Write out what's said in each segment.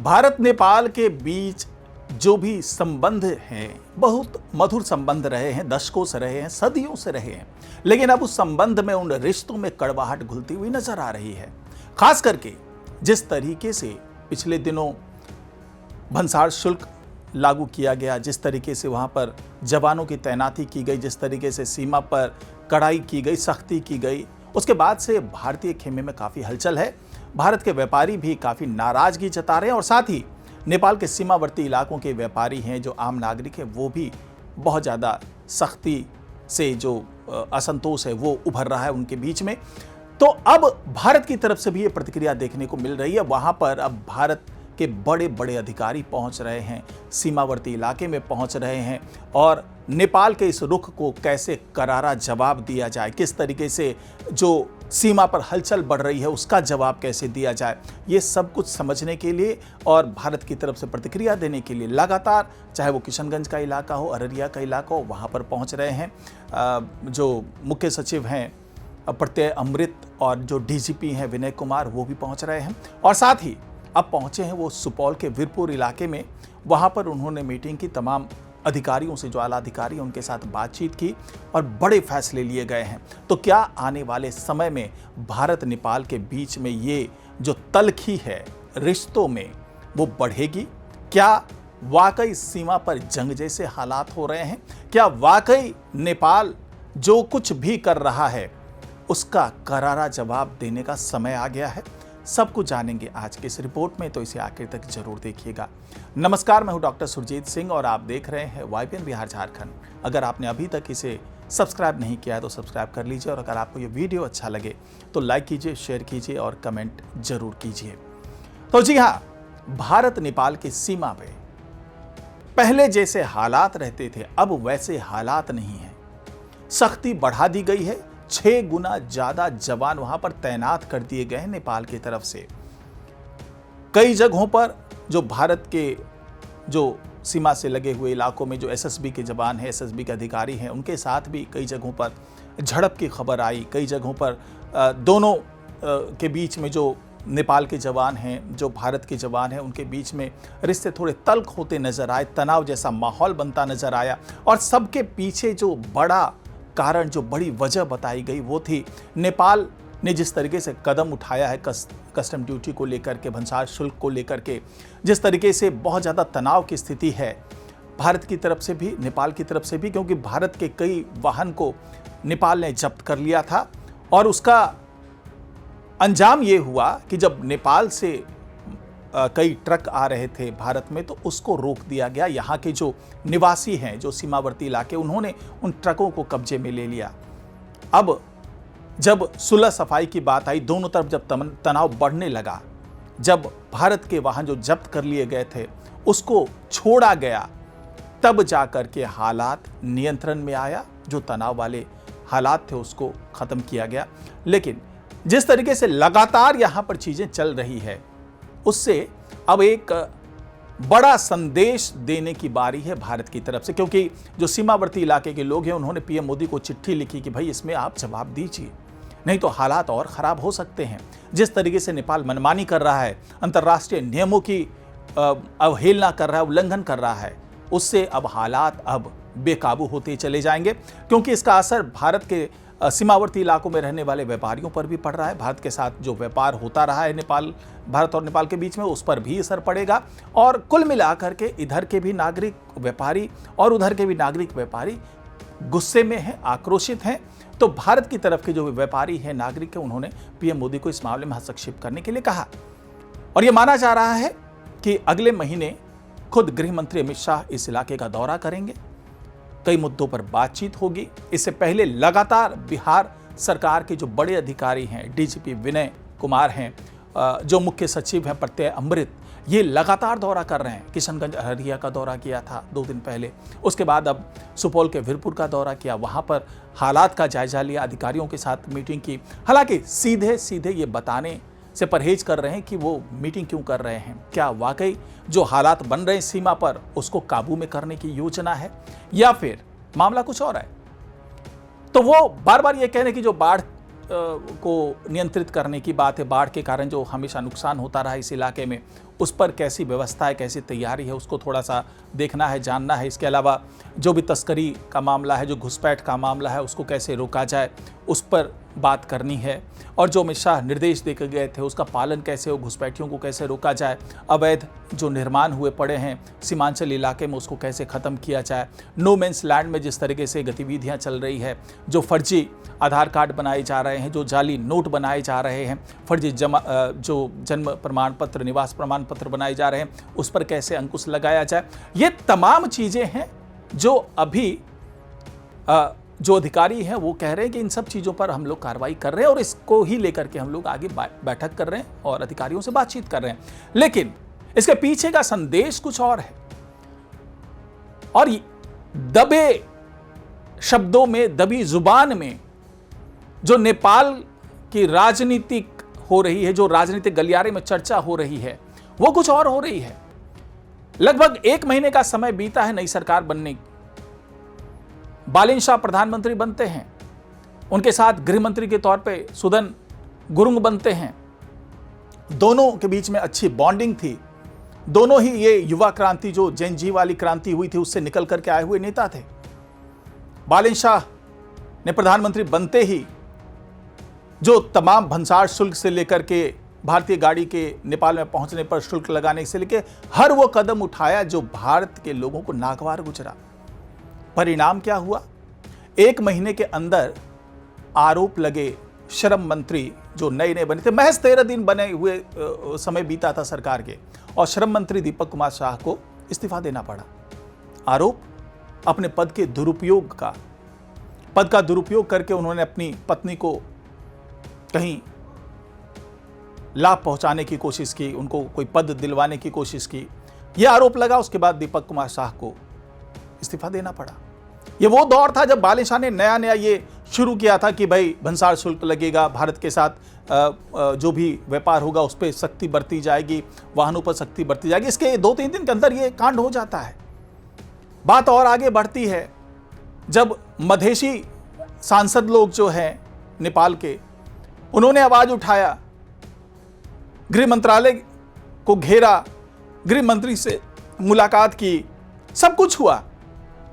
भारत नेपाल के बीच जो भी संबंध हैं, बहुत मधुर संबंध रहे हैं, दशकों से रहे हैं, सदियों से रहे हैं। लेकिन अब उस संबंध में, उन रिश्तों में कड़वाहट घुलती हुई नजर आ रही है। खास करके जिस तरीके से पिछले दिनों भंसार शुल्क लागू किया गया, जिस तरीके से वहां पर जवानों की तैनाती की गई, जिस तरीके से सीमा पर कड़ाई की गई, सख्ती की गई, उसके बाद से भारतीय खेमे में काफी हलचल है। भारत के व्यापारी भी काफी नाराजगी जता रहे हैं और साथ ही नेपाल के सीमावर्ती इलाकों के व्यापारी हैं, जो आम नागरिक हैं, वो भी बहुत ज़्यादा सख्ती से जो असंतोष है वो उभर रहा है उनके बीच में। तो अब भारत की तरफ से भी ये प्रतिक्रिया देखने को मिल रही है। वहाँ पर अब भारत के बड़े बड़े अधिकारी पहुँच रहे हैं, सीमावर्ती इलाके में पहुँच रहे हैं और नेपाल के इस रुख को कैसे करारा जवाब दिया जाए, किस तरीके से जो सीमा पर हलचल बढ़ रही है उसका जवाब कैसे दिया जाए, ये सब कुछ समझने के लिए और भारत की तरफ से प्रतिक्रिया देने के लिए लगातार, चाहे वो किशनगंज का इलाका हो, अररिया का इलाका हो, वहाँ पर पहुँच रहे हैं। जो मुख्य सचिव हैं प्रत्यय अमृत और जो डीजीपी हैं विनय कुमार, वो भी पहुँच रहे हैं और साथ ही अब पहुँचे हैं वो सुपौल के वीरपुर इलाके में। वहाँ पर उन्होंने मीटिंग की, तमाम अधिकारियों से, जो आला अधिकारी हैं उनके साथ बातचीत की और बड़े फैसले लिए गए हैं। तो क्या आने वाले समय में भारत नेपाल के बीच में ये जो तल्खी है रिश्तों में वो बढ़ेगी? क्या वाकई सीमा पर जंग जैसे हालात हो रहे हैं? क्या वाकई नेपाल जो कुछ भी कर रहा है उसका करारा जवाब देने का समय आ गया है? सब कुछ जानेंगे आज की इस रिपोर्ट में, तो इसे आखिर तक जरूर देखिएगा। नमस्कार, मैं हूं डॉक्टर सुरजीत सिंह और आप देख रहे हैं YPN बिहार झारखंड। अगर आपने अभी तक इसे सब्सक्राइब नहीं किया है तो सब्सक्राइब कर लीजिए और अगर आपको ये वीडियो अच्छा लगे तो लाइक कीजिए, शेयर कीजिए और कमेंट जरूर कीजिए। तो जी हाँ, भारत नेपाल की सीमा पे पहले जैसे हालात रहते थे अब वैसे हालात नहीं है। सख्ती बढ़ा दी गई है, 6 गुना ज्यादा जवान वहां पर तैनात कर दिए गए हैं नेपाल की तरफ से। कई जगहों पर जो भारत के जो सीमा से लगे हुए इलाकों में जो एसएसबी के जवान हैं, एसएसबी के अधिकारी हैं, उनके साथ भी कई जगहों पर झड़प की खबर आई। कई जगहों पर दोनों के बीच में जो नेपाल के जवान हैं, जो भारत के जवान हैं, उनके बीच में रिश्ते थोड़े तल्ख होते नजर आए, तनाव जैसा माहौल बनता नजर आया और सबके पीछे जो बड़ा कारण, जो बड़ी वजह बताई गई वो थी नेपाल ने जिस तरीके से कदम उठाया है कस्टम ड्यूटी को लेकर के, भंसार शुल्क को लेकर के, जिस तरीके से बहुत ज़्यादा तनाव की स्थिति है भारत की तरफ से भी, नेपाल की तरफ से भी, क्योंकि भारत के कई वाहन को नेपाल ने जब्त कर लिया था और उसका अंजाम ये हुआ कि जब नेपाल से कई ट्रक आ रहे थे भारत में तो उसको रोक दिया गया। यहाँ के जो निवासी हैं, जो सीमावर्ती इलाके, उन्होंने उन ट्रकों को कब्जे में ले लिया। अब जब सुलह सफाई की बात आई, दोनों तरफ जब तनाव बढ़ने लगा, जब भारत के वाहन जो जब्त कर लिए गए थे उसको छोड़ा गया, तब जाकर के हालात नियंत्रण में आया। जो तनाव वाले हालात थे उसको खत्म किया गया। लेकिन जिस तरीके से लगातार यहाँ पर चीजें चल रही है उससे अब एक बड़ा संदेश देने की बारी है भारत की तरफ से, क्योंकि जो सीमावर्ती इलाके के लोग हैं उन्होंने पीएम मोदी को चिट्ठी लिखी कि भाई इसमें आप जवाब दीजिए, नहीं तो हालात और खराब हो सकते हैं। जिस तरीके से नेपाल मनमानी कर रहा है, अंतर्राष्ट्रीय नियमों की अवहेलना कर रहा है, उल्लंघन कर रहा है, उससे अब हालात अब बेकाबू होते चले जाएंगे, क्योंकि इसका असर भारत के सीमावर्ती इलाकों में रहने वाले व्यापारियों पर भी पड़ रहा है। भारत के साथ जो व्यापार होता रहा है भारत और नेपाल के बीच में, उस पर भी असर पड़ेगा और कुल मिलाकर के इधर के भी नागरिक व्यापारी और उधर के भी नागरिक व्यापारी गुस्से में हैं, आक्रोशित हैं। तो भारत की तरफ के जो व्यापारी हैं, नागरिक हैं, उन्होंने पीएम मोदी को इस मामले में हस्तक्षेप करने के लिए कहा और यह माना जा रहा है कि अगले महीने खुद गृह मंत्री अमित शाह इस इलाके का दौरा करेंगे। कई मुद्दों पर बातचीत होगी। इससे पहले लगातार बिहार सरकार के जो बड़े अधिकारी हैं, डीजीपी विनय कुमार हैं, जो मुख्य सचिव हैं प्रत्यय अमृत, ये लगातार दौरा कर रहे हैं। किशनगंज अररिया का दौरा किया था 2 दिन पहले, उसके बाद अब सुपौल के वीरपुर का दौरा किया, वहां पर हालात का जायजा लिया, अधिकारियों के साथ मीटिंग की। हालांकि सीधे सीधे ये बताने से परहेज कर रहे हैं कि वो मीटिंग क्यों कर रहे हैं। क्या वाकई जो हालात बन रहे हैं सीमा पर उसको काबू में करने की योजना है या फिर मामला कुछ और है? तो वो बार बार ये कह रहे हैं कि जो बाढ़ को नियंत्रित करने की बात है। बाढ़ के कारण जो हमेशा नुकसान होता रहा इस इलाके में, उस पर कैसी व्यवस्था है, कैसी तैयारी है, उसको थोड़ा सा देखना है, जानना है। इसके अलावा जो भी तस्करी का मामला है, जो घुसपैठ का मामला है, उसको कैसे रोका जाए, उस पर बात करनी है। और जो अमित शाह निर्देश देकर गए थे उसका पालन कैसे हो, घुसपैठियों को कैसे रोका जाए, अवैध जो निर्माण हुए पड़े हैं सीमांचल इलाके में उसको कैसे ख़त्म किया जाए, नो मेंस लैंड में जिस तरीके से गतिविधियां चल रही है, जो फर्जी आधार कार्ड बनाए जा रहे हैं, जो जाली नोट बनाए जा रहे हैं, फर्जी जो जन्म प्रमाण पत्र, निवास प्रमाण पत्र बनाए जा रहे हैं, उस पर कैसे अंकुश लगाया जाए। ये तमाम चीज़ें हैं जो अभी जो अधिकारी हैं वो कह रहे हैं कि इन सब चीज़ों पर हम लोग कार्रवाई कर रहे हैं और इसको ही लेकर के हम लोग आगे बैठक कर रहे हैं और अधिकारियों से बातचीत कर रहे हैं। लेकिन इसके पीछे का संदेश कुछ और है। और दबे शब्दों में, दबी जुबान में जो नेपाल की राजनीतिक हो रही है, जो राजनीतिक गलियारे में चर्चा हो रही है, वो कुछ और हो रही है। लगभग 1 महीने का समय बीता है नई सरकार बनने। बालिन शाह प्रधानमंत्री बनते हैं, उनके साथ गृह मंत्री के तौर पे सुदन गुरुंग बनते हैं। दोनों के बीच में अच्छी बॉन्डिंग थी। दोनों ही ये युवा क्रांति, जो जेन जी वाली क्रांति हुई थी, उससे निकल करके आए हुए नेता थे। बालिन शाह ने प्रधानमंत्री बनते ही जो तमाम भंसार शुल्क से लेकर के भारतीय गाड़ी के नेपाल में पहुंचने पर शुल्क लगाने से लेकर हर वो कदम उठाया जो भारत के लोगों को नागवार गुजरा। परिणाम क्या हुआ? 1 महीने के अंदर आरोप लगे। श्रम मंत्री जो नए बने थे, महज 13 दिन बने हुए समय बीता था सरकार के, और श्रम मंत्री दीपक कुमार शाह को इस्तीफा देना पड़ा। आरोप अपने पद के दुरुपयोग का, पद का दुरुपयोग करके उन्होंने अपनी पत्नी को कहीं लाभ पहुंचाने की कोशिश की, उनको कोई पद दिलवाने की कोशिश की, यह आरोप लगा। उसके बाद दीपक कुमार शाह को इस्तीफा देना पड़ा। ये वो दौर था जब बालिन शाह ने नया ये शुरू किया था कि भाई भंसार शुल्क लगेगा, भारत के साथ जो भी व्यापार होगा उस पर सख्ती बरती जाएगी, वाहनों पर सख्ती बरती जाएगी। इसके 2-3 दिन के अंदर ये कांड हो जाता है। बात और आगे बढ़ती है जब मधेशी सांसद लोग जो हैं नेपाल के, उन्होंने आवाज उठाया, गृह मंत्रालय को घेरा, गृह मंत्री से मुलाकात की, सब कुछ हुआ,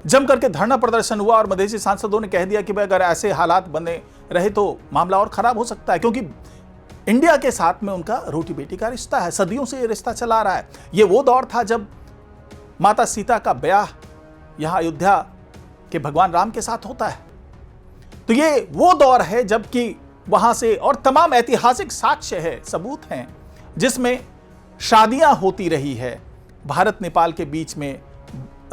जम करके धरना प्रदर्शन हुआ और मधेसी सांसदों ने कह दिया कि भाई अगर ऐसे हालात बने रहे तो मामला और खराब हो सकता है, क्योंकि इंडिया के साथ में उनका रोटी बेटी का रिश्ता है, सदियों से ये रिश्ता चला रहा है। ये वो दौर था जब माता सीता का ब्याह यहां अयोध्या के भगवान राम के साथ होता है। तो ये वो दौर है जबकि वहां से और तमाम ऐतिहासिक साक्ष्य है, सबूत हैं, जिसमें शादियां होती रही है। भारत नेपाल के बीच में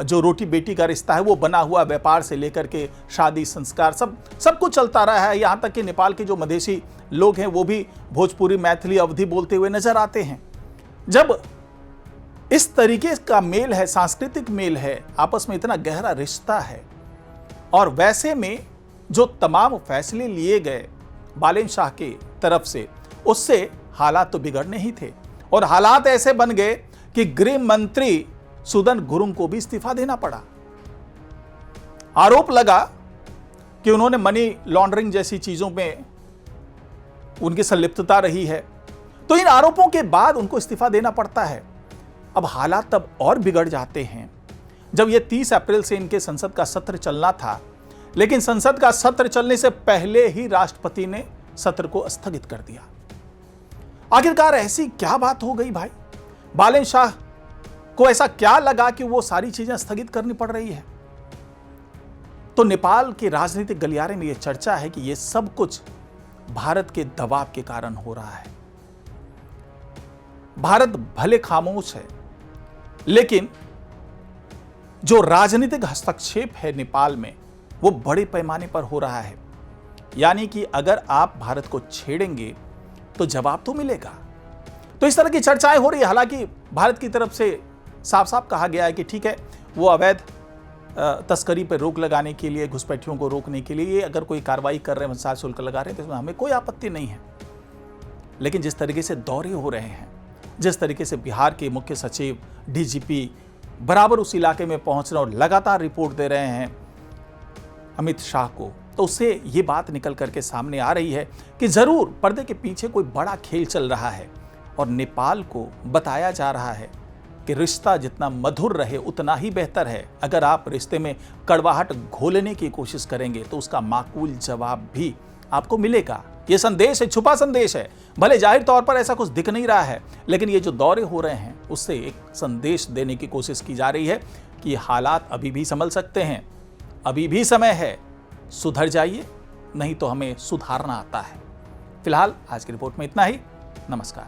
जो रोटी बेटी का रिश्ता है वो बना हुआ, व्यापार से लेकर के शादी संस्कार सब कुछ चलता रहा है। यहाँ तक कि नेपाल के जो मधेसी लोग हैं वो भी भोजपुरी, मैथिली, अवधी बोलते हुए नजर आते हैं। जब इस तरीके का मेल है, सांस्कृतिक मेल है, आपस में इतना गहरा रिश्ता है, और वैसे में जो तमाम फैसले लिए गए बालिन शाह की तरफ से, उससे हालात तो बिगड़ने ही थे। और हालात ऐसे बन गए कि गृह मंत्री सुदन गुरुंग को भी इस्तीफा देना पड़ा। आरोप लगा कि उन्होंने मनी लॉन्ड्रिंग जैसी चीजों में उनकी संलिप्तता रही है, तो इन आरोपों के बाद उनको इस्तीफा देना पड़ता है। अब हालात तब और बिगड़ जाते हैं जब यह 30 अप्रैल से इनके संसद का सत्र चलना था, लेकिन संसद का सत्र चलने से पहले ही राष्ट्रपति ने सत्र को स्थगित कर दिया। आखिरकार ऐसी क्या बात हो गई भाई? बालिन शाह को ऐसा क्या लगा कि वो सारी चीजें स्थगित करनी पड़ रही है? तो नेपाल के राजनीतिक गलियारे में यह चर्चा है कि यह सब कुछ भारत के दबाव के कारण हो रहा है। भारत भले खामोश है, लेकिन जो राजनीतिक हस्तक्षेप है नेपाल में वो बड़े पैमाने पर हो रहा है। यानी कि अगर आप भारत को छेड़ेंगे तो जवाब तो मिलेगा। तो इस तरह की चर्चाएं हो रही है। हालांकि भारत की तरफ से साफ साफ कहा गया है कि ठीक है, वो अवैध तस्करी पर रोक लगाने के लिए, घुसपैठियों को रोकने के लिए अगर कोई कार्रवाई कर रहे हैं, भंसार शुल्क लगा रहे हैं, तो इसमें हमें कोई आपत्ति नहीं है। लेकिन जिस तरीके से दौरे हो रहे हैं, जिस तरीके से बिहार के मुख्य सचिव, डीजीपी बराबर उस इलाके में पहुंच रहे और लगातार रिपोर्ट दे रहे हैं अमित शाह को, तो उससे ये बात निकल करके सामने आ रही है कि जरूर पर्दे के पीछे कोई बड़ा खेल चल रहा है और नेपाल को बताया जा रहा है कि रिश्ता जितना मधुर रहे उतना ही बेहतर है। अगर आप रिश्ते में कड़वाहट घोलने की कोशिश करेंगे तो उसका माकूल जवाब भी आपको मिलेगा। ये संदेश है, छुपा संदेश है। भले जाहिर तौर पर ऐसा कुछ दिख नहीं रहा है, लेकिन ये जो दौरे हो रहे हैं उससे एक संदेश देने की कोशिश की जा रही है कि हालात अभी भी संभल सकते हैं, अभी भी समय है, सुधर जाइए, नहीं तो हमें सुधारना आता है। फिलहाल आज की रिपोर्ट में इतना ही। नमस्कार।